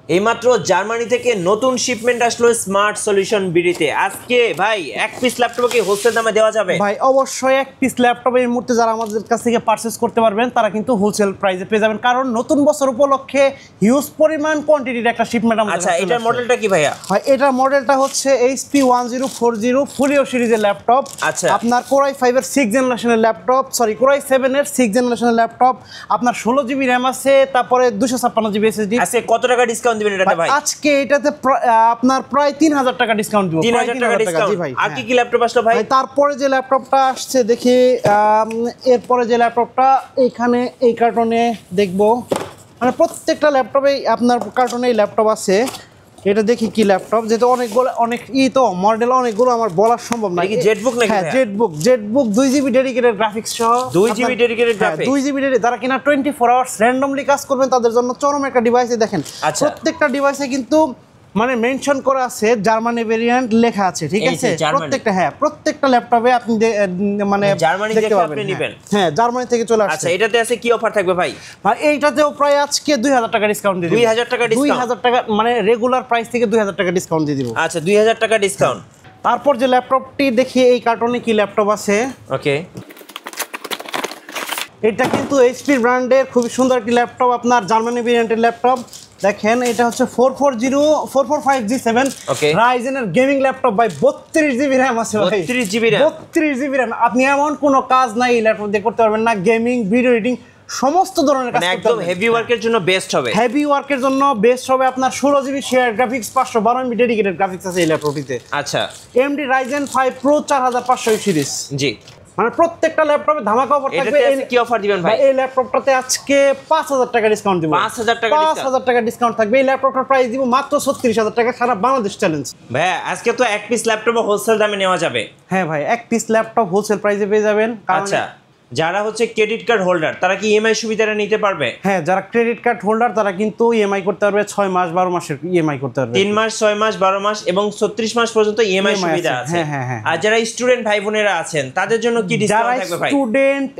এইমাত্র জার্মানি থেকে নতুন শিপমেন্ট আসলো স্মার্ট সলিউশন বিডিতে। আজকে ভাই এক পিস ল্যাপটপ কি হোলসেল দামে দেওয়া যাবে? ভাই অবশ্যই এক পিস ল্যাপটপ এই মুহূর্তে যারা আমাদের কাছ থেকে পারচেজ করতে পারবেন তারা কিন্তু হোলসেল প্রাইসে পেয়ে যাবেন, কারণ নতুন বছর উপলক্ষে হিউজ পরিমাণ কোয়ান্টিটির একটা শিপমেন্ট আমাদের। আচ্ছা, এটার মডেলটা কি ভাইয়া? ভাই এটার মডেলটা হচ্ছে HP 1040 ফুলিও সিরিজের ল্যাপটপ। আচ্ছা, আপনার Core i5 এর 6 জেনারেশনের ল্যাপটপ, সরি Core i7 এর 6 জেনারেশনের ল্যাপটপ। আপনার 16GB RAM আছে, তারপরে 256GB SSD। আজকে কত টাকা ডিসকাউন্ট দিবেন এটাতে ভাই? আজকে এটাতে আপনার প্রায় 3000 টাকা ডিসকাউন্ট দিব। 3000 টাকা ডিসকাউন্ট। ভাই আর কি ল্যাপটপ আসলো ভাই? তারপরে যে ল্যাপটপটা আসছে দেখি, এরপরে যে ল্যাপটপটা এখানে এই কার্টনে দেখবো, মানে প্রত্যেকটা ল্যাপটপেই আপনার কার্টনে ল্যাপটপ আছে। এটা দেখি কি ল্যাপটপ, যেহেতু অনেক তো মডেল অনেকগুলো আমার বলা সম্ভব না। কি জেটবুক নাকি? হ্যাঁ জেটবুক 2GB ডেডিকেটেড গ্রাফিক্স সহ। 2GB ডেডিকেটেড গ্রাফিক্স, 2GB যারা কিনা 24 আওয়ার্স র্যান্ডমলি কাজ করবেন তাদের জন্য চরম একটা ডিভাইসে দেখেন। প্রত্যেকটা ডিভাইসে কিন্তু মানে মেনশন করা আছে জার্মানি ভেরিয়েন্ট লেখা আছে, ঠিক আছে? প্রত্যেকটা ল্যাপটপে আপনি মানে জার্মানি থেকে আপনি নেবেন। হ্যাঁ, জার্মানি থেকে চলে আসছে। আচ্ছা, এটাতে আছে কি অফার থাকবে ভাই? ভাই এইটাতেও প্রায় আজকে 2000 টাকা ডিসকাউন্ট দিয়ে দিব। 2000 টাকা ডিসকাউন্ট? 2000 টাকা মানে রেগুলার প্রাইস থেকে 2000 টাকা ডিসকাউন্ট দিয়ে দিব। আচ্ছা, 2000 টাকা ডিসকাউন্ট। তারপর যে ল্যাপটপটি দেখি এই কার্টনে কি ল্যাপটপ আছে। ওকে, এটা কিন্তু HP ব্র্যান্ডের খুব সুন্দর একটি ল্যাপটপ, আপনার জার্মানি ভেরিয়েন্টের ল্যাপটপ। দেখেন এটা হচ্ছে 445G7 রাইজেনের গেমিং ল্যাপটপ ভাই। 32GB RAM আছে ভাই। 32GB RAM। আপনি এমন কোনো কাজ নাই এই ল্যাপটপ দিয়ে করতে পারবেন না, গেমিং, ভিডিও এডিটিং সমস্ত ধরনের কাজ একদম হেভি ওয়ার্কের জন্য বেস্ট হবে। হেভি ওয়ার্কের জন্য বেস্ট হবে। আপনার 16GB share graphics, 512MB dedicated graphics আছে এই ল্যাপটপটিতে। আচ্ছা, AMD Ryzen 5 Pro 4500 সিরিজ। জি, মানে প্রত্যেকটা ল্যাপটপে ধামাকা অফার থাকবে। কি অফার দিবেন ভাই? এই ল্যাপটপটাতে আজকে 5000 টাকা ডিসকাউন্ট দিব। 5000 টাকা ডিসকাউন্ট থাকবে। এই ল্যাপটপটার প্রাইস দিব মাত্র 36000 টাকা, সারা বাংলাদেশ চ্যালেঞ্জ। ভাই আজকে তো এক পিস ল্যাপটপ হোলসেল দামে নেওয়া যাবে। হ্যাঁ ভাই, এক পিস ল্যাপটপ হোলসেল প্রাইসে পেয়ে যাবেন। আচ্ছা, যারা হচ্ছে ক্রেডিট কার্ড হোল্ডার তারা কি ইএমআই সুবিধাটা নিতে পারবে? হ্যাঁ, যারা ক্রেডিট কার্ড হোল্ডার তারা কিন্তু ইএমআই করতে পারবে, 6 মাস 12 মাসের ইএমআই করতে পারবে। 3 মাস, 6 মাস, 12 মাস এবং 36 মাস পর্যন্ত ইএমআই সুবিধা আছে। আর যারা স্টুডেন্ট ভাই বোনেরা আছেন তাদের জন্য কি ডিসকাউন্ট থাকবে ভাই? স্টুডেন্ট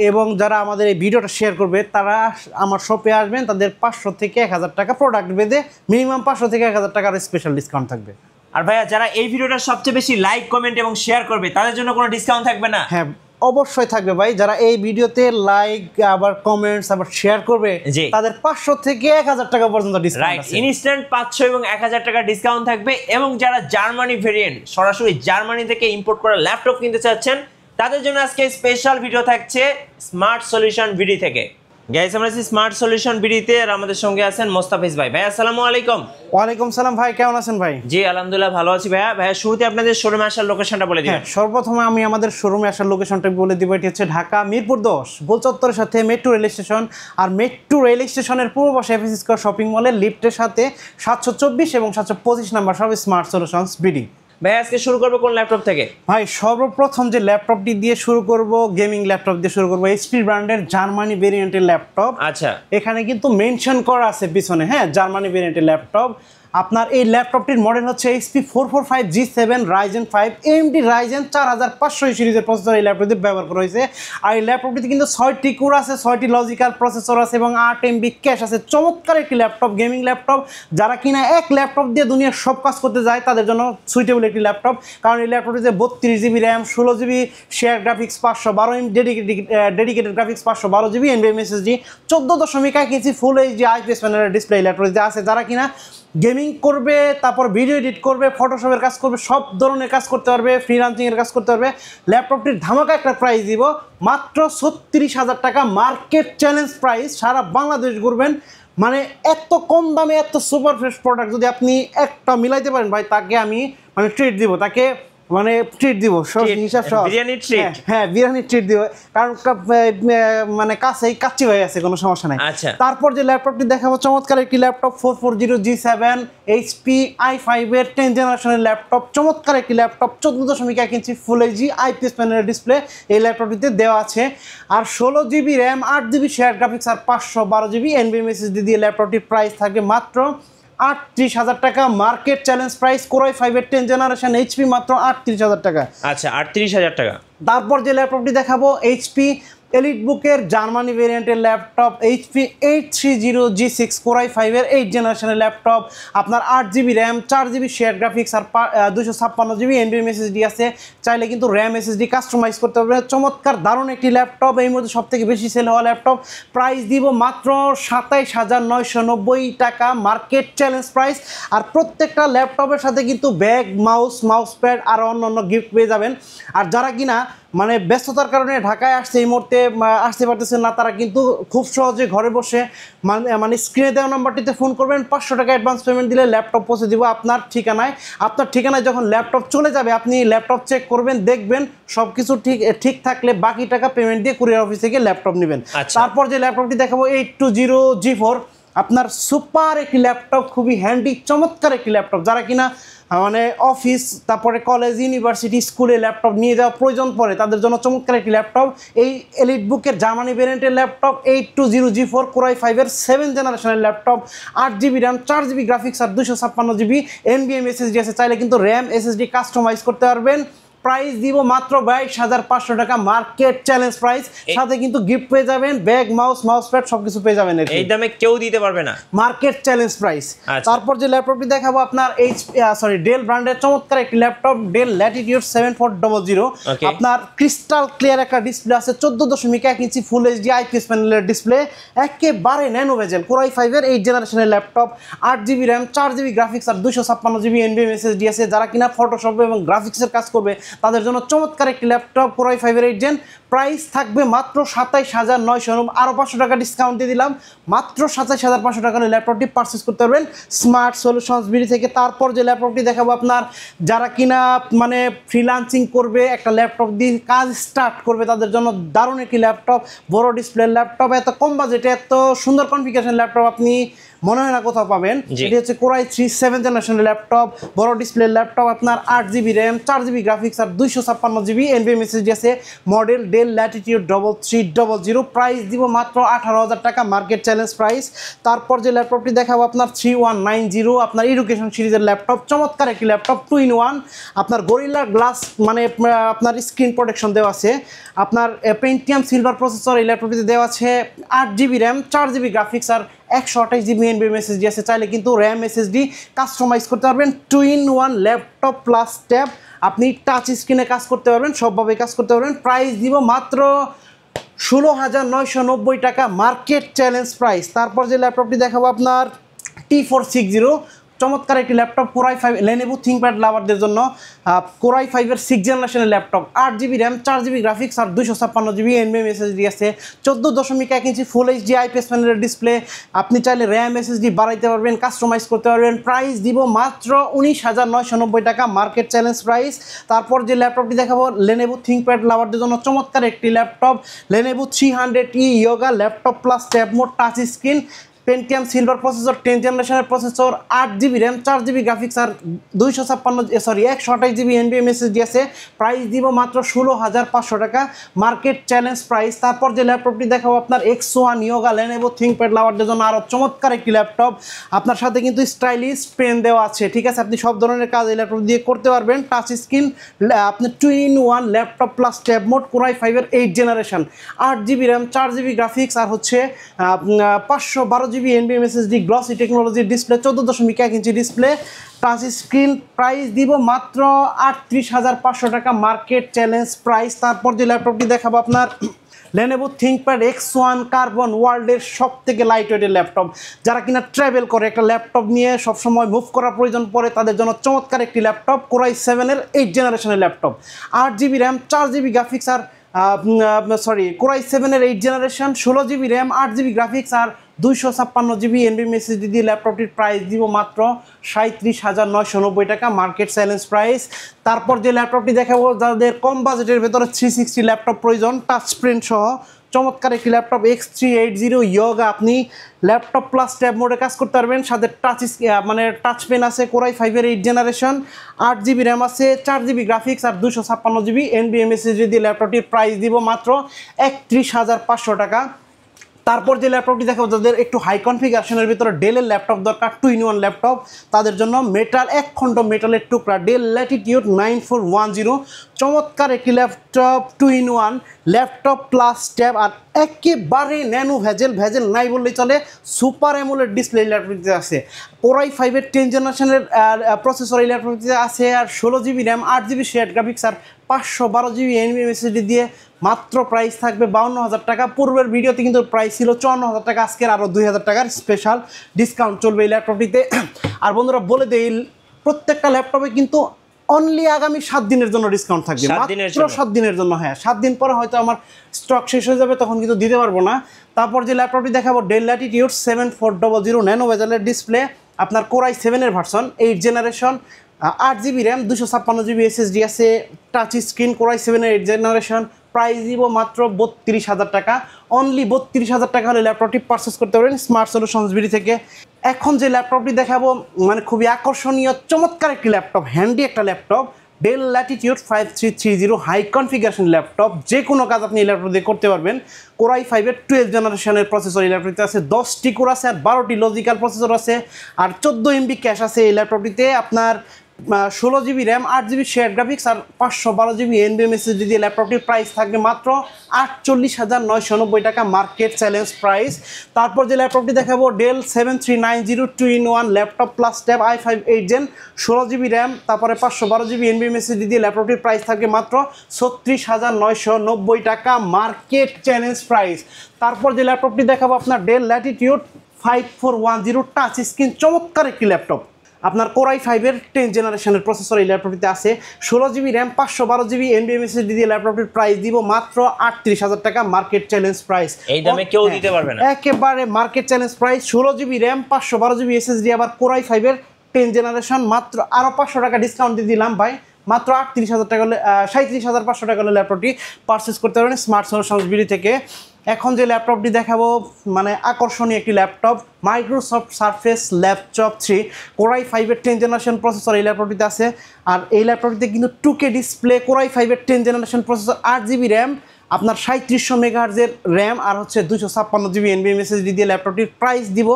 এবং যারা আমাদের এই ভিডিওটা শেয়ার করবে তারা আমার শপে আসবেন, তাদের 500 থেকে 1000 টাকা প্রোডাক্ট বেঁধে মিনিমাম 500 থেকে 1000 টাকার স্পেশাল ডিসকাউন্ট থাকবে। আর ভাইয়া যারা এই ভিডিওটা সবচেয়ে বেশি লাইক, কমেন্ট এবং শেয়ার করবে তাদের জন্য কোনো ডিসকাউন্ট থাকবে না? হ্যাঁ, অবশ্যই থাকবে ভাই। যারা এই ভিডিওতে লাইক, আবার কমেন্টস, আবার শেয়ার করবে তাদের 500 থেকে 1000 টাকা পর্যন্ত ডিসকাউন্ট আছে। ইনস্ট্যান্ট 500 এবং 1000 টাকা ডিসকাউন্ট থাকবে। এবং যারা জার্মানি ভেরিয়েন্ট সরাসরি জার্মানি থেকে ইম্পোর্ট করা ল্যাপটপ কিনতে চাচ্ছেন তাদের জন্য আজকে স্পেশাল ভিডিও থাকছে স্মার্ট সলিউশন বিডি থেকে। গাইস, আমরা আছি স্মার্ট সলিউশন বিডিতে আর আমাদের সঙ্গে আছেন মোস্তাফিজ ভাই। ভাই আসসালামু আলাইকুম। ওয়ালাইকুম সালাম ভাই, কেমন আছেন ভাই? জি আলহামদুলিল্লাহ ভালো আছি ভাইয়া। ভাইয়া শুরুতে আপনাদের শোরুমে আসার লোকেশনটা বলে দিবেন। সর্বপ্রথমে আমি আমাদের শোরুমে আসার লোকেশনটা বলে দিব। এটি হচ্ছে ঢাকা মিরপুর 10 গোল চত্বরের সাথে মেট্রো রেল স্টেশন। আর মেট্রো রেল স্টেশনের পূর্ব পাশে এফএস স্কয়ার শপিং মলের লিফটের সাথে 724 এবং 725 নাম্বার সব স্মার্ট সলিউশনস বিডি। ভাই আজকে শুরু করবো কোন ল্যাপটপ থেকে? ভাই সর্বপ্রথম যে ল্যাপটপটি দিয়ে শুরু করব, গেমিং ল্যাপটপ দিয়ে শুরু করব, HP ব্র্যান্ডের জার্মানি ভেরিয়েন্টের ল্যাপটপ। আচ্ছা, এখানে কিন্তু মেনশন করা আছে পিছনে, হ্যাঁ, জার্মানি ভেরিয়েন্টের ল্যাপটপ। আপনার এই ল্যাপটপটির মডেল হচ্ছে HP 445G7 Ryzen 5 AMD Ryzen 4500 সিরিজের প্রসেসর এই ল্যাপটপটিতে ব্যবহার করা হয়েছে। আর এই ল্যাপটপটিতে কিন্তু 6টি কোর আছে, 6টি লজিক্যাল প্রসেসর আছে এবং 8 MB ক্যাশ আছে। চমৎকার একটি ল্যাপটপ, গেমিং ল্যাপটপ। যারা কিনা এক ল্যাপটপ দিয়ে দুনিয়ার সব কাজ করতে যায় তাদের জন্য সুইটেবল একটি ল্যাপটপ, কারণ এই ল্যাপটপটিতে 32GB RAM, 16GB share graphics, 512MB dedicated graphics, 512GB NVMe SSD, 14.1 inch full HD IPS প্যানেলের ডিসপ্লে ল্যাপটপটিতে আছে। যারা কিনা গেমিং করবে, তারপর ভিডিও এডিট করবে, ফটোশপের কাজ করবে, সব ধরনের কাজ করতে পারবে, ফ্রিল্যান্সিংয়ের কাজ করতে পারবে। ল্যাপটপটির ধামাকা একটা প্রাইস দিব মাত্র 36,000 টাকা, মার্কেট চ্যালেঞ্জ প্রাইস। সারা বাংলাদেশ ঘুরবেন, মানে এত কম দামে এত সুপার ফ্রেশ প্রোডাক্ট যদি আপনি একটা মিলাইতে পারেন ভাই, তাকে আমি মানে ট্রিট দিব, তাকে মানে ট্রিট দিব, হিসাব সহ বিরিয়ানি ট্রিট। হ্যাঁ, বিরিয়ানি ট্রিট দিব, কারণ মানে কাছেই কাচ্চি হয়ে আছে, কোনো সমস্যা নাই। আচ্ছা, তারপর যে ল্যাপটপটি দেখাবো চমৎকার একটি ল্যাপটপ 440G7 HP i5 এর 10 জেনারেশনের ল্যাপটপ। চমৎকার একটি laptop, 14.1 inch full HD IPS প্যানেলের ডিসপ্লে এই ল্যাপটপটিতে দেওয়া আছে। আর 16GB RAM, 8GB share graphics আর 512GB NVMe SSD দিয়ে ল্যাপটপটির প্রাইস থাকবে মাত্র 38,000 টাকা, market challenge price. Core i5 এর 10 জেনারেশন HP মাত্র 38,000 টাকা। আচ্ছা, 38,000 টাকা। তারপর যে ল্যাপটপটি দেখাবো HP এলিট বুকের জার্মানি ভেরিয়েন্টের laptop HP 830G6 Core i5 এর 8 জেনারেশনের ল্যাপটপ, আপনার 8GB RAM, 4GB share graphics আর 256GB NVMe SSD আছে। চাইলে কিন্তু র্যাম SSD কাস্টমাইজ করতে পারবে। চমৎকার দারুণ একটি ল্যাপটপ, এই মধ্যে সবথেকে বেশি সেল হওয়া ল্যাপটপ। প্রাইস দিব মাত্র 27990 টাকা, মার্কেট চ্যালেঞ্জ প্রাইস। আর প্রত্যেকটা ল্যাপটপের সাথে কিন্তু ব্যাগ, মাউস প্যাড আর অন্যান্য গিফট পেয়ে যাবেন। আর যারা কিনা মানে ব্যস্ততার কারণে ঢাকায় আসছে, এই মুহূর্তে আসতে পারতেছেন না, তারা কিন্তু খুব সহজে ঘরে বসে মানে স্ক্রিনে দেওয়া নাম্বারটিতে ফোন করবেন, 500 টাকা অ্যাডভান্স পেমেন্ট দিলে ল্যাপটপ পৌঁছে দিব আপনার ঠিকানায়। আপনার ঠিকানায় যখন ল্যাপটপ চলে যাবে, আপনি ল্যাপটপ চেক করবেন, দেখবেন সব কিছু ঠিক থাকলে বাকি টাকা পেমেন্ট দিয়ে কুরিয়ার অফিস থেকে ল্যাপটপ নেবেন। তারপর যে ল্যাপটপটি দেখাবো 820G4, আপনার সুপার একটি ল্যাপটপ, খুবই হ্যান্ডি চমৎকার একটি ল্যাপটপ। যারা কিনা মানে অফিস, তারপরে কলেজ, ইউনিভার্সিটি, স্কুলে ল্যাপটপ নিয়ে যাওয়া প্রয়োজন পড়ে, তাদের জন্য চমৎকার একটি ল্যাপটপ। এই এলিট বুকের জার্মানি ভেরিয়েন্টের ল্যাপটপ 820G4 Core i5 এর 7 জেনারেশনের laptop, 8GB RAM, 4GB graphics আর 256GB NVMe SSD আছে। চাইলে কিন্তু র্যাম SSD কাস্টমাইজ করতে পারবেন। প্রাইস দিব মাত্র 22500 টাকা, মার্কেট চ্যালেঞ্জ প্রাইস। সাথে কিন্তু গিফট পেয়ে যাবেন, ব্যাগ, মাউস প্যাড সবকিছু পেয়ে যাবেন। এই দামে কেউ দিতে পারবে না, মার্কেট চ্যালেঞ্জ প্রাইস। তারপর যে ল্যাপটপটি দেখাবো আপনার ডেল ব্র্যান্ডের চমৎকার একটি ল্যাপটপ, ডেল ল্যাটিটিউড 7400। আপনার ক্রিস্টাল ক্লিয়ার একটা ডিসপ্লে আছে, 14.1 ইঞ্চি ফুল HD IPS প্যানেলের ডিসপ্লে, একেবারে ন্যানো বেজেল, Core i5 এর 8 জেনারেশনের laptop, 8GB RAM, 4GB graphics আর 256GB NVMe SSD আছে। যারা কিনা ফটোশপ এবং গ্রাফিক্সের কাজ করবে, তাদের জন্য চমৎকার একটি ল্যাপটপ Core i5 এর 8 জেন। প্রাইস থাকবে মাত্র 27990, আরও 500 টাকা ডিসকাউন্ট দিয়ে দিলাম, মাত্র 27500 টাকার ল্যাপটপটি পারচেস করতে পারবেন স্মার্ট সলিউশনস বিডি থেকে। তারপর যে ল্যাপটপটি দেখাবো আপনার, যারা কিনা মানে ফ্রিল্যান্সিং করবে, একটা ল্যাপটপ দিয়ে কাজ স্টার্ট করবে, তাদের জন্য দারুণ একটি ল্যাপটপ, বড় ডিসপ্লের ল্যাপটপ, এত কম বাজেটে এত সুন্দর কনফিগারেশন ল্যাপটপ আপনি মনে হয় না কোথাও পাবেন। এটি হচ্ছে Core i3 7 জেনারেশনের ল্যাপটপ, বড় ডিসপ্লের ল্যাপটপ, আপনার 8GB র্যাম, 4GB গ্রাফিক্স আর 256GB NVMe SSD আছে। Model del Latitude 3300। প্রাইস দিব মাত্র 18000 টাকা, মার্কেট চ্যালেঞ্জ প্রাইস। তারপর যে ল্যাপটপটি দেখাবো আপনার 3190, আপনার এডুকেশন সিরিজের ল্যাপটপ, চমৎকার একটি ল্যাপটপ, 2-in-1। আপনার গরিলা গ্লাস মানে আপনার স্ক্রিন প্রোটেকশন দেওয়া আছে। আপনার পেন্টিয়াম সিলভার প্রসেসর এই ল্যাপটপটিতে দেওয়া আছে, 8GB র্যাম, 4GB গ্রাফিক্স আর 128GB NVMe SSD আছে। চাইলে কিন্তু র্যাম SSD কাস্টমাইজ করতে পারবেন। 2-in-1 ল্যাপটপ প্লাস ট্যাব, আপনি টাচ স্ক্রিনে কাজ করতে পারবেন, সবভাবে কাজ করতে পারবেন। প্রাইস দিব মাত্র 16990 টাকা, মার্কেট চ্যালেঞ্জ প্রাইস। তারপর যে ল্যাপটপটি দেখাবো আপনার T460, চমৎকার একটি laptop, Core i5 Lenovo ThinkPad লাভারদের জন্য, Core i5 এর 6 জেনারেশনের laptop, 8GB RAM, 4GB graphics আর 256GB NVMe SSD আছে। 14.1 ইঞ্চি ফুল HD IPS প্যানেলের ডিসপ্লে, আপনি চাইলে র্যাম SSD বাড়াইতে পারবেন, কাস্টমাইজ করতে পারবেন। প্রাইস দিব মাত্র 19990 টাকা, মার্কেট চ্যালেঞ্জ প্রাইস। তারপর যে ল্যাপটপটি দেখাবো Lenovo ThinkPad লাভারদের জন্য চমৎকার একটি laptop, Lenovo 300E Yoga laptop plus tab mode, touch screen, pentium silver processor, 10 জেনারেশনের processor, 8GB RAM, 4GB graphics আর 128GB NVMe SSD আছে। প্রাইস দিব মাত্র 16500 টাকা, মার্কেট চ্যালেঞ্জ প্রাইস। তারপর যে ল্যাপটপটি দেখাবো আপনার X1 Yoga Lenovo ThinkPad লাভারদের জন্য আরও চমৎকার একটি ল্যাপটপ, আপনার সাথে কিন্তু স্টাইলিশ পেন দেওয়া আছে, ঠিক আছে, আপনি সব ধরনের কাজ এই ল্যাপটপ দিয়ে করতে পারবেন। টাচ স্ক্রিন, আপনি 2-in-1 laptop plus tab mode, Core i5 এর 8 generation, 8GB RAM, 4GB graphics আর হচ্ছে 512GB NVMe SSD গ্লসি টেকনোলজির display, 14.1 inch display, touch screen. Price দিব মাত্র 38500 টাকা, মার্কেট চ্যালেঞ্জ প্রাইস। তারপর যে ল্যাপটপটি দেখাবো আপনার Lenovo ThinkPad X1 কার্বন, ওয়ার্ল্ডের সব থেকে লাইট ওয়েটের ল্যাপটপ, যারা কিনা ট্রাভেল করে, একটা ল্যাপটপ নিয়ে সবসময় মুভ করার প্রয়োজন পড়ে, তাদের জন্য চমৎকার একটি ল্যাপটপ, Core i7 এর 8 জেনারেশনের laptop, 8GB RAM, 4GB graphics আর Core i7 এর 8 generation, 16GB RAM, 8GB graphics আর 256GB NVMe SSD দিয়ে ল্যাপটপটির প্রাইস দিব মাত্র 37990 টাকা, মার্কেট চ্যালেঞ্জ প্রাইস। তারপর যে ল্যাপটপটি দেখাবো, যাদের কম বাজেটের ভেতরে 360 ল্যাপটপ প্রয়োজন, টাচ স্ক্রিন সহ চমৎকার একটি ল্যাপটপ, X380 Yoga, আপনি ল্যাপটপ প্লাস ট্যাব মোডে কাজ করতে পারবেন, সাথে টাচ পেন আছে, Core i5 এর 8 জেনারেশন, 8GB র্যাম আছে, 4GB গ্রাফিক্স আর 256GB NVMe SSD দিয়ে ল্যাপটপটির প্রাইস দিব মাত্র 31500 টাকা। তারপর যে ল্যাপটপটি দেখাবো, যাদের একটু হাই কনফিগারেশনের ভিতরে ডেলের ল্যাপটপ দরকার, 2-in-1 ল্যাপটপ, তাদের জন্য মেটাল এক খণ্ড মেটালের টুকরা ডেল ল্যাটিটিউড 9410 চমৎকার একটি laptop, 2-in-1 laptop plus tab, আর একেবারে ন্যানো ভেজেল নাই বললেই চলে। সুপার অ্যামোলেড ডিসপ্লে ল্যাপটপটিতে আছে, Core i5-এর 10th জেনারেশনের প্রসেসর এই ল্যাপটপটিতে আছে, আর 16GB RAM, 8GB share graphics, আর 512GB NVMe SSD দিয়ে মাত্র প্রাইস থাকবে 52,000 টাকা। পূর্বের ভিডিওতে কিন্তু প্রাইস ছিল 54,000 টাকা, আজকের আরও 2,000 টাকার স্পেশাল ডিসকাউন্ট চলবে এই ল্যাপটপটিতে। আর বন্ধুরা বলে দেই, প্রত্যেকটা ল্যাপটপে কিন্তু অনলি আগামী 7 দিনের জন্য ডিসকাউন্ট থাকবে, মাত্র 7 দিনের জন্য। হ্যাঁ, 7 দিন পরে হয়তো আমার স্টক শেষ হয়ে যাবে, তখন কিন্তু দিতে পারবো না। তারপর যে ল্যাপটপটি দেখাবো, ডেল ল্যাটিটিউড 7400 ন্যানো বেজেলের ডিসপ্লে, আপনার Core i7-এর version, 8th generation, 8GB RAM, 256GB SSD আছে, টাচ স্ক্রিন, Core i7-এর 8th জেনারেশন। প্রাইস দিব মাত্র 32,000 টাকা। অনলি 32,000 টাকা হলে ল্যাপটপটি পারচেস করতে পারেন স্মার্ট সলিউশনস বিডি থেকে। এখন যে ল্যাপটপটি দেখাবো, মানে খুবই আকর্ষণীয় চমৎকার একটি ল্যাপটপ, হ্যান্ডি একটা laptop, Dell latitude 5330 high configuration laptop. যে কোনো কাজ আপনি এই ল্যাপটপ দিয়ে করতে পারবেন। Core i5-এর 12th জেনারেশনের প্রসেসর এই ল্যাপটপটিতে আছে, 10টি কোর আছে, আর 12টি লজিক্যাল প্রসেসর আছে, আর 14 MB ক্যাশ আছে এই ল্যাপটপটিতে। আপনার 16GB RAM, 8GB share graphics, আর 512GB NVMe SSD দিয়ে ল্যাপটপটির প্রাইস থাকবে মাত্র 48,990 টাকা, মার্কেট চ্যালেঞ্জ প্রাইস। তারপর যে ল্যাপটপটি দেখাবো, Dell 7390 2-in-1 laptop plus tab, i5 8th gen, 16GB RAM, তারপরে 512GB NVMe SSD দিয়ে ল্যাপটপটির প্রাইস থাকবে মাত্র 36,990 টাকা, মার্কেট চ্যালেঞ্জ প্রাইস। তারপর যে ল্যাপটপটি দেখাবো, আপনার ডেল ল্যাটিটিউড 5410 টাচ স্ক্রিন, চমৎকার একটি ল্যাপটপ। আপনার Core i5-এর 10th জেনারেশনের প্রসেসর এই ল্যাপটপটিতে আছে, 16GB RAM, 512GB NVMe SSD দিয়ে ল্যাপটপটির প্রাইস দিব মাত্র 38,000 টাকা, মার্কেট চ্যালেঞ্জ প্রাইস। এই দামে কেউ দিতে পারবে না, একেবারে market challenge price. 16GB RAM, 512GB SSD, আবার Core i5-এর 10th জেনারেশন, মাত্র আরও 500 টাকা ডিসকাউন্ট দিয়ে দিলাম ভাই, মাত্র 38,000 টাকা হলে 37,500 টাকা হলে ল্যাপটপটি পারচেস করতে পারবেন স্মার্ট সলিউশনস বিডি থেকে। এখন যে ল্যাপটপটি দেখাবো, মানে আকর্ষণীয় একটি laptop, Microsoft surface laptop 3, Core i5-এর 10th জেনারেশন প্রসেসর এই ল্যাপটপটিতে আছে, আর এই ল্যাপটপটিতে কিন্তু 2K ডিসপ্লে, Core i5-এর 10th generation processor, 8GB RAM, আপনার 3700 মেগাহার্জের র্যাম, আর হচ্ছে 256GB NVMe SSD দিয়ে ল্যাপটপটির প্রাইস দিব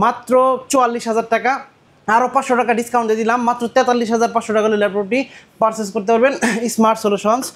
মাত্র 44,000 টাকা। আরও 500 টাকা ডিসকাউন্ট দিয়ে দিলাম, মাত্র 43,500 টাকা হলে ল্যাপটপটি পারচেস করতে পারবেন স্মার্ট সলিউশনস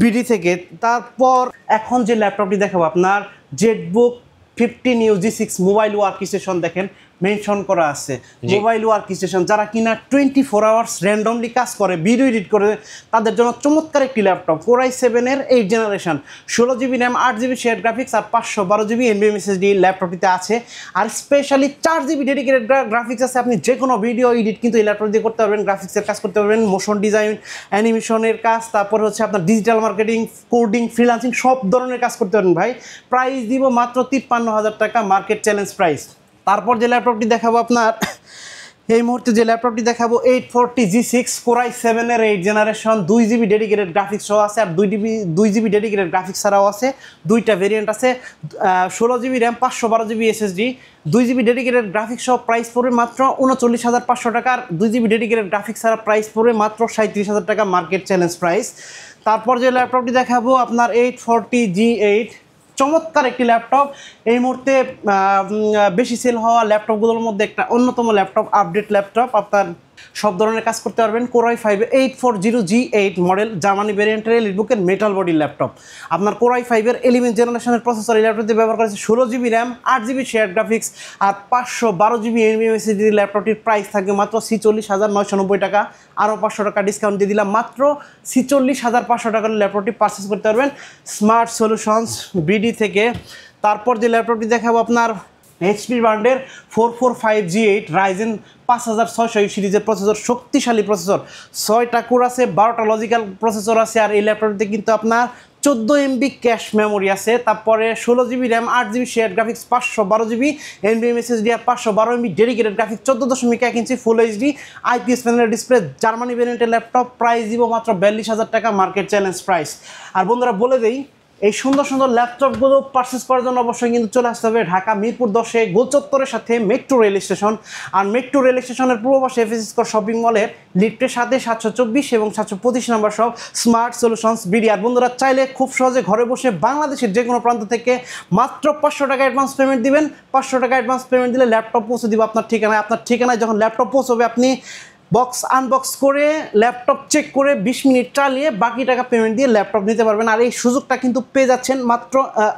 বিডি থেকে। তারপর এখন যে ল্যাপটপটি দেখাবো, আপনার Jetbook 15 UG6 mobile work station, দেখেন মেনশন করা আছে মোবাইল ওয়ার্ক স্টেশন। যারা কিনা 24 আওয়ার্স র্যান্ডমলি কাজ করে, ভিডিও এডিট করে, তাদের জন্য চমৎকার একটি ল্যাপটপ। Core i7-এর 8th generation, 16GB RAM, 8GB share graphics, আর 512GB NVMe SSD ল্যাপটপটিতে আছে, আর স্পেশালি 4GB ডেডিকেটেড গ্রাফিক্স আছে। আপনি যে কোনো ভিডিও এডিট কিন্তু এই ল্যাপটপ দিয়ে করতে পারবেন, গ্রাফিক্সের কাজ করতে পারবেন, মোশন ডিজাইন, অ্যানিমেশনের কাজ, তারপরে হচ্ছে আপনার ডিজিটাল মার্কেটিং, কোডিং, ফ্রিল্যান্সিং, সব ধরনের কাজ করতে পারবেন ভাই। প্রাইস দিব মাত্র 53,000 টাকা, মার্কেট চ্যালেঞ্জ প্রাইস। তারপর যে ল্যাপটপটি দেখাবো, আপনার এই মুহূর্তে যে ল্যাপটপটি দেখাবো, 840G6 Core i7-এর 8th generation, 2GB dedicated graphics সহ আছে, আর 2GB ডেডিকেটেড গ্রাফিক্স ছাড়াও আছে, দুইটা ভেরিয়েন্ট আছে, 16GB RAM, 512GB SSD, 2GB dedicated graphics সহ প্রাইস পড়বে মাত্র 39,500 টাকা, আর 2GB ডেডিকেটেড গ্রাফিক্স ছাড়া প্রাইস পড়বে মাত্র 37,000 টাকা, মার্কেট চ্যালেঞ্জ প্রাইস। তারপর যে ল্যাপটপটি দেখাবো, আপনার 840G8, চমৎকার একটি ল্যাপটপ, এই মুহূর্তে বেশি সেল হওয়া ল্যাপটপগুলোর মধ্যে একটা অন্যতম ল্যাপটপ, আপডেট ল্যাপটপ, আপনার সব ধরনের কাজ করতে পারবেন। Core i5 840G8 model, Germany ভেরিয়েন্টের এলিটবুকের মেটাল বডি ল্যাপটপ। আপনার Core i5-এর 11th জেনারেশনের প্রসেসর এই ল্যাপটপটি ব্যবহার করেছে, 16GB RAM, 8GB share graphics, আর 512GB NVMe SSD ল্যাপটপটির প্রাইস থাকবে মাত্র 46,990 টাকা। আরও 500 টাকা ডিসকাউন্ট দিয়ে দিলাম, মাত্র 46,500 টাকার ল্যাপটপটি পারচেস করতে পারবেন স্মার্ট সলিউশনস বিডি থেকে। তারপর যে ল্যাপটপটি দেখাবো, আপনার HP ব্র্যান্ডের 445G8 Ryzen 5600 সিরিজের প্রসেসর, শক্তিশালী প্রসেসর, 6টা কোর আছে, 12টা লজিক্যাল প্রসেসর আছে, আর এই ল্যাপটপটিতে কিন্তু আপনার 14 MB ক্যাশ মেমোরি আছে, তারপরে 16GB RAM, 8GB share graphics, 512GB NVMe SSD, আর 512 MB dedicated graphics, 14.1 inch full HD IPS প্যানেলের ডিসপ্লে, জার্মানি ভেরিয়েন্টের ল্যাপটপ। প্রাইস দিব মাত্র 42,000 টাকা, মার্কেট চ্যালেঞ্জ প্রাইস। আর বন্ধুরা বলে দেই, এই সুন্দর সুন্দর ল্যাপটপগুলো পারচেস করার জন্য অবশ্যই কিন্তু চলে আসতে হবে ঢাকা মিরপুর 10-এ গোল চত্বরের সাথে মেট্রো রেল স্টেশন। আর মেট্রো রেল স্টেশনের পূর্ব পাশে এফএসি স্কয়ার শপিং মলের লিফটের সাথে 724 এবং 725 নম্বর সব স্মার্ট সলিউশনস বিডি। আর বন্ধুরা চাইলে খুব সহজে ঘরে বসে বাংলাদেশের যে কোনো প্রান্ত থেকে মাত্র 500 টাকা অ্যাডভান্স পেমেন্ট দিবেন। 500 টাকা অ্যাডভান্স পেমেন্ট দিলে ল্যাপটপ পৌঁছে দিব আপনার ঠিকানায়। আপনার ঠিকানায় যখন ল্যাপটপ পৌঁছবে আপনি বক্স আনবক্স করে ল্যাপটপ চেক করে 20 মিনিট চালিয়ে বাকি টাকা পেমেন্ট দিয়ে ল্যাপটপ নিতে পারবেন। আর এই সুযোগটা কিন্তু পেয়ে যাচ্ছেন মাত্র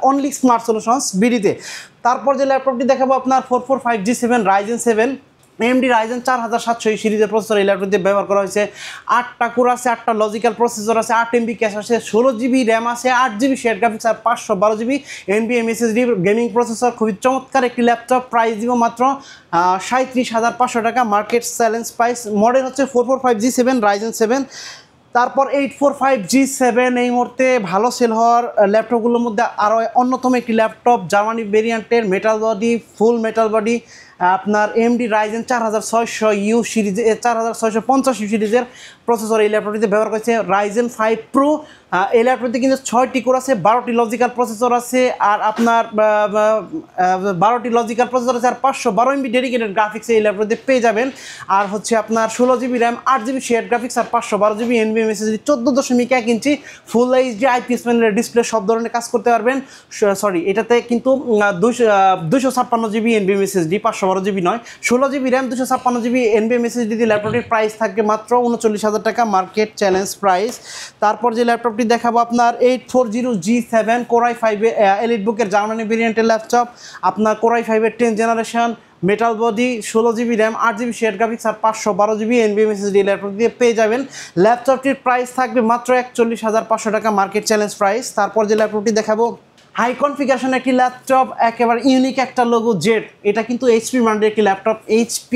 অনলি স্মার্ট সলিউশনস বিডিতে। তারপর যে ল্যাপটপটি দেখাবো আপনার 445G7 Ryzen 7 AMD Ryzen 4700 এই সিরিজের প্রসেসর এই ল্যাপটপে ব্যবহার করা হয়েছে। 8টা কোর আছে, 8টা লজিক্যাল প্রসেসর আছে, 8 MB ক্যাশ আছে, 16GB র্যাম আছে, 8GB শেয়ার গ্রাফিক্স আর 512GB NVMe SSD gaming processor. খুবই চমৎকার একটি ল্যাপটপ। প্রাইস দিব মাত্র 37,500 টাকা, মার্কেট চ্যালেঞ্জ প্রাইস। মডেল হচ্ছে 445G7 Ryzen 7। তারপর 845G7 এই মুহূর্তে ভালো সেল হওয়ার ল্যাপটপগুলোর মধ্যে আরও অন্যতম একটি ল্যাপটপ, জার্মানি ভেরিয়েন্টের metal body, full metal body, আপনার AMD Ryzen 4600U সিরিজে 4650U সিরিজের প্রসেসর এই ল্যাপটপটিতে ব্যবহার করেছে। Ryzen 5 Pro এই ল্যাপটপটিতে কিন্তু 6টি কোর আছে, 12টি লজিক্যাল প্রসেসর আছে, আর আপনার 12টি লজিক্যাল প্রসেসর আছে, আর 512 MB ডেডিকেটেড গ্রাফিক্স এই ল্যাপটপটিতে পেয়ে যাবেন। আর হচ্ছে আপনার 16GB RAM, 8GB share graphics আর 512GB NVMe SSD, 14.1 inch full HD IPS প্যানেলের ডিসপ্লে, সব ধরনের কাজ করতে পারবেন। সরি, এটাতে কিন্তু 256GB NVMe SSD, 512GB নয়, 16GB RAM, 256GB NVMe SSD দিয়ে ল্যাপটপটির প্রাইস থাকবে মাত্র 39,000 টাকা, মার্কেট চ্যালেঞ্জ প্রাইস। তারপর যে ল্যাপটপটি দেখাবো আপনার 840G7 Core i5 এলিটবুকের জার্মানি ভেরিয়েন্টের ল্যাপটপ। আপনার Core i5-এর 10th generation, metal body, 16GB RAM, 8GB share graphics আর 512GB NVMe SSD ল্যাপটপ দিয়ে পেয়ে যাবেন। ল্যাপটপটির প্রাইস থাকবে মাত্র 41,500 টাকা, মার্কেট চ্যালেঞ্জ প্রাইস। তারপর যে ল্যাপটপটি দেখাবো হাই কনফিগারেশন একটি ল্যাপটপ, একেবারে ইউনিক একটা লোগো জেড। এটা কিন্তু HP ব্র্যান্ডের একটি laptop, HP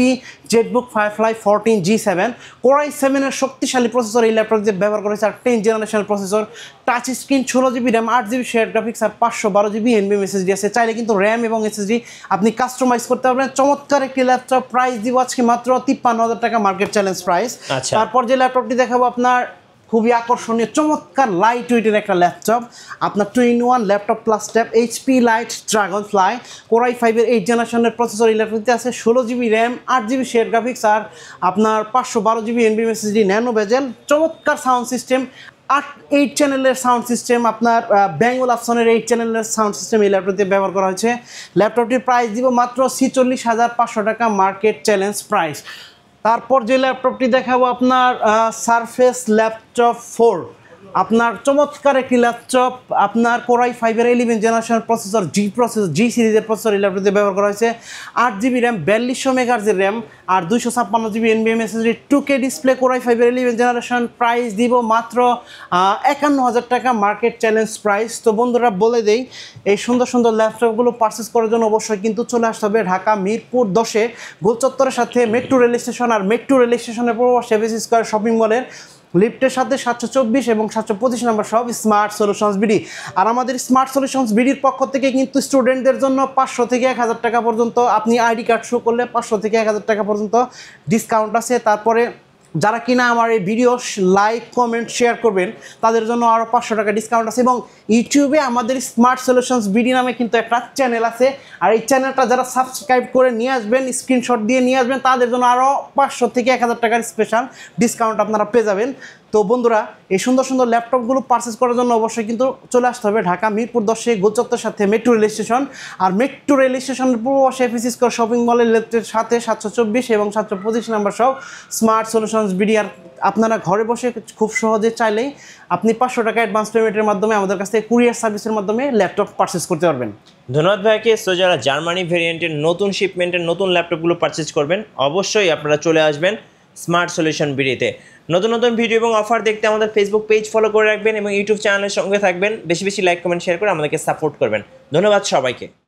ZBook Firefly 14G7 Core i7-এর শক্তিশালী প্রসেসর এই ল্যাপটপ দিয়ে ব্যবহার করেছে। আর 10th generation processor, touch screen, 16GB RAM, 8GB share graphics আর 512GB NVMe SSD আছে। চাইলে কিন্তু র্যাম এবং SSD আপনি কাস্টমাইজ করতে পারবেন। চমৎকার একটি ল্যাপটপ, প্রাইস দিব আজকে মাত্র 53,000 টাকা, মার্কেট চ্যালেঞ্জ প্রাইস। তারপর যে ল্যাপটপটি দেখাবো আপনার খুবই আকর্ষণীয় চমৎকার লাইট ওয়েটের একটা ল্যাপটপ, আপনার 2-in-1 laptop plus tab, HP light Dragonfly Core i5-এর 8th জেনারেশনের প্রসেসর এই ল্যাপটপটিতে আছে। 16GB RAM, 8GB share graphics আর আপনার 512GB NVMe SSD ন্যানো বেজেল। চমৎকার সাউন্ড সিস্টেম, 8 চ্যানেলের সাউন্ড সিস্টেম, আপনার ব্যাঙ্গল অপশনের 8 চ্যানেলের সাউন্ড সিস্টেম এই ল্যাপটপটিতে ব্যবহার করা হয়েছে। ল্যাপটপটির প্রাইস দিব মাত্র 46,500 টাকা, মার্কেট চ্যালেঞ্জ প্রাইস। তারপর যে ল্যাপটপটি দেখাবো আপনার সারফেস ল্যাপটপ 4, আপনার চমৎকার একটি ল্যাপটপ, আপনার Core i5-এর 11th জেনারেশন প্রসেসর, G সিরিজের প্রসেসর এই ল্যাপটপটিতে ব্যবহার করা হয়েছে। 8GB র্যাম, 4200 মেগাহার্জের র্যাম আর 256GB NVMe SSD, 2K display, Core i5-এর 11th জেনারেশন। প্রাইস দিব মাত্র 51,000 টাকা, মার্কেট চ্যালেঞ্জ প্রাইস। তো বন্ধুরা বলে দেই, এই সুন্দর সুন্দর ল্যাপটপগুলো পারচেস করার জন্য অবশ্যই কিন্তু চলে আসতে হবে ঢাকা মিরপুর 10-এ গোল চত্বরের সাথে মেট্রো রেল স্টেশন। আর মেট্রো রেল স্টেশনের পূর্ব পাশে এফএসি স্কয়ার শপিং মলের লিফটের সাথে 724 এবং 725 নম্বর সব স্মার্ট সলিউশনস বিডি। আর আমাদের স্মার্ট সলিউশনস বিডির পক্ষ থেকে কিন্তু স্টুডেন্টদের জন্য 500 থেকে 1000 টাকা পর্যন্ত, আপনি আইডি কার্ড শো করলে 500 থেকে 1000 টাকা পর্যন্ত ডিসকাউন্ট আছে। তারপরে যারা কিনা আমার এই ভিডিও লাইক, কমেন্ট, শেয়ার করবেন তাদের জন্য আরও 500 টাকা ডিসকাউন্ট আছে। এবং ইউটিউবে আমাদের স্মার্ট সলিউশনস বিডি নামে কিন্তু একটা চ্যানেল আছে, আর এই চ্যানেলটা যারা সাবস্ক্রাইব করে নিয়ে আসবেন, স্ক্রিনশট দিয়ে নিয়ে আসবেন, তাদের জন্য আরও 500 থেকে 1000 টাকার স্পেশাল ডিসকাউন্ট আপনারা পেয়ে যাবেন। তো বন্ধুরা, এই সুন্দর সুন্দর ল্যাপটপগুলো পারচেস করার জন্য অবশ্যই কিন্তু চলে আসতে হবে ঢাকা মিরপুর 10-এ গোল চত্বরের সাথে মেট্রো রেল স্টেশন। আর মেট্রো রেল স্টেশনের পূর্ব পাশে এফএসি স্কয়ার শপিং মলের লিফটের সাথে 724 এবং 725 নম্বর সব স্মার্ট সলিউশনস বিডি। আর আপনারা ঘরে বসে খুব সহজে চাইলেই আপনি 500 টাকা অ্যাডভান্স পেমেন্টের মাধ্যমে আমাদের কাছ থেকে কুরিয়ার সার্ভিসের মাধ্যমে ল্যাপটপ পারচেস করতে পারবেন। ধন্যবাদ ভাইকে। সো যারা জার্মানি ভেরিয়েন্টের নতুন শিপমেন্টের নতুন ল্যাপটপগুলো পারচেস করবেন, অবশ্যই আপনারা চলে আসবেন স্মার্ট সলিউশন বিডিতে। নতুন নতুন ভিডিও এবং অফার দেখতে আমাদের ফেসবুক পেজ ফলো করে রাখবেন এবং ইউটিউব চ্যানেলের সঙ্গে থাকবেন। বেশি বেশি লাইক, কমেন্ট, শেয়ার করে আমাদেরকে সাপোর্ট করবেন। ধন্যবাদ সবাইকে।